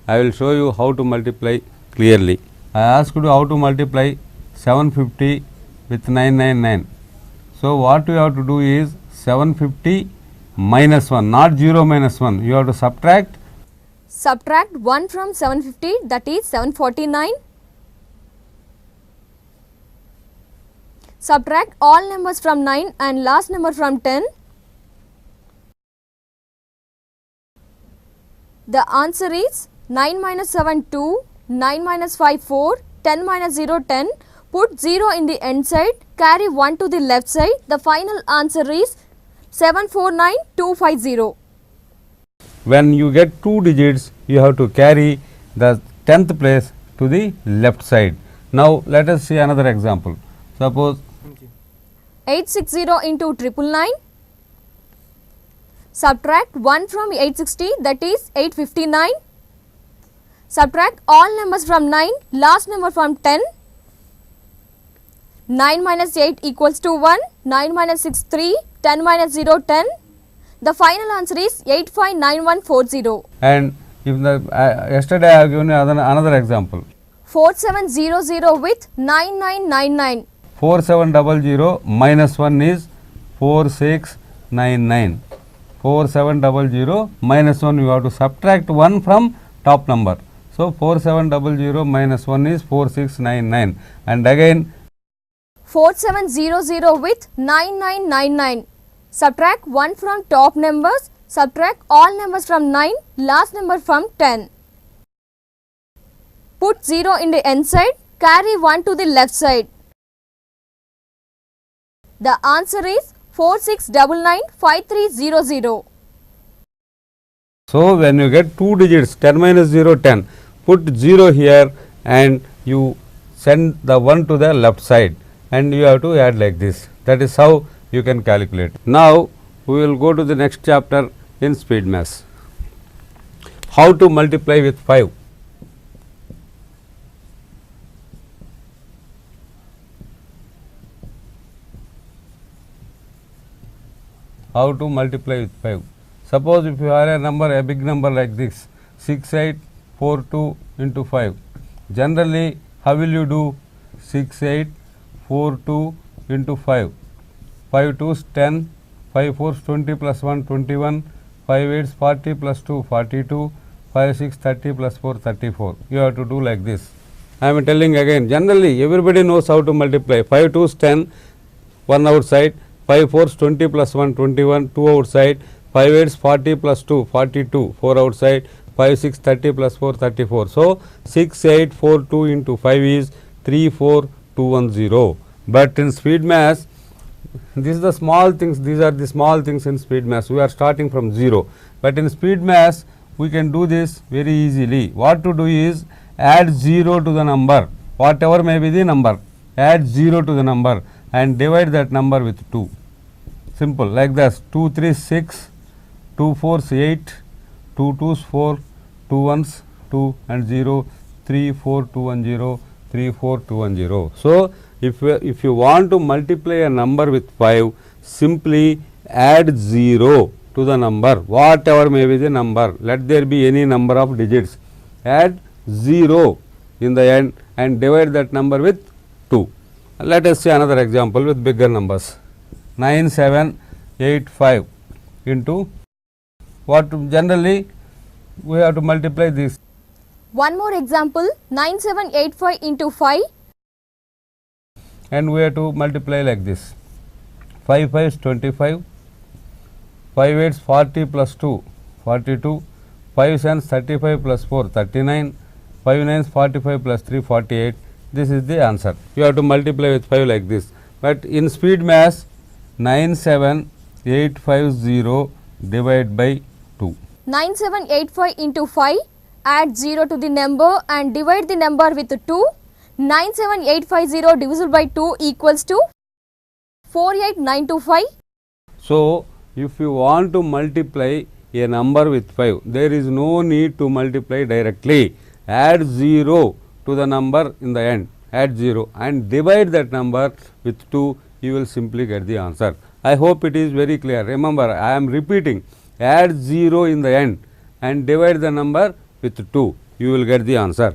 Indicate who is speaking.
Speaker 1: I will show you how to multiply clearly. I asked you how to multiply 750 with 999. So, what you have to do is 750 minus 1, not 0 minus 1. You have to subtract.
Speaker 2: Subtract 1 from 750, that is 749. Subtract all numbers from 9 and last number from 10. The answer is 9 minus 7 2, 9 minus 5 4, 10 minus 0 10. Put 0 in the end side, carry 1 to the left side. The final answer is 749250.
Speaker 1: When you get 2 digits, you have to carry the 10th place to the left side. Now, let us see another example. Suppose
Speaker 2: 860 into 999. Subtract 1 from 860, that is 859. Subtract all numbers from 9, last number from 10. 9 minus 8 equals to 1, 9 minus 6 3, 10 minus 0 10. The final answer is 859140.
Speaker 1: and if the yesterday I have given you another example.
Speaker 2: 4700 with 9999.
Speaker 1: 4700 minus 1 is 4699. 4700 minus 1, you have to subtract 1 from top number. So, 4700 minus 1 is 4699, and again
Speaker 2: 4700 with 9999. Subtract 1 from top numbers, subtract all numbers from 9, last number from 10. Put 0 in the end side, carry 1 to the left side. The answer is 46995300.
Speaker 1: So, when you get 2 digits 10 minus 0 10, put 0 here and you send the 1 to the left side and you have to add like this. That is how you can calculate. Now, we will go to the next chapter in speed maths. How to multiply with 5. How to multiply with 5. Suppose if you have a number, a big number like this, 6842 into 5. Generally, how will you do? 6842 into 5. 5 2s 10, 5 4s 20 plus 1 21, 5 8s 40 plus 2 42, 5 6 30 plus 4 34. You have to do like this. I am telling again, generally everybody knows how to multiply. 5 2s 10, 1 outside, 5 4s 20 plus 1 21, 2 outside, 5 8s 40 plus 2 42, 4 outside, 5 6 30 plus 4 34. So, 6 8 4 2 into 5 is 3 4 2 1 0. But in speed maths, these are the small things, these are the small things in speed maths. We are starting from 0, but in speed maths we can do this very easily. What to do is add 0 to the number, whatever may be the number, add 0 to the number and divide that number with 2. Simple, like this. 2 3 6, 2 4 8, 2 2s 4, 2 1s 2 and 0, 3 4 2 1 0, 3 4 2 1 0. So, if you want to multiply a number with 5, simply add 0 to the number, whatever may be the number, let there be any number of digits, add 0 in the end and divide that number with 2. Let us see another example with bigger numbers. 9785 into what? Generally we have to multiply this.
Speaker 2: One more example, 9785 into 5.
Speaker 1: And we have to multiply like this. 5 5 is 25, 5 8 is 40 plus 2 42, 5 7 is 35 plus 4 39, 5 9 is 45 plus 3 48. This is the answer. You have to multiply with 5 like this. But in speed maths, 97850 divided by 2.
Speaker 2: 9785 into 5, add 0 to the number and divide the number with 2. 97850 divisible by 2 equals to 48925.
Speaker 1: So, if you want to multiply a number with 5, there is no need to multiply directly. Add 0 to the number in the end, add 0 and divide that number with 2, you will simply get the answer. I hope it is very clear. Remember, I am repeating, add 0 in the end and divide the number with 2. you will get the answer.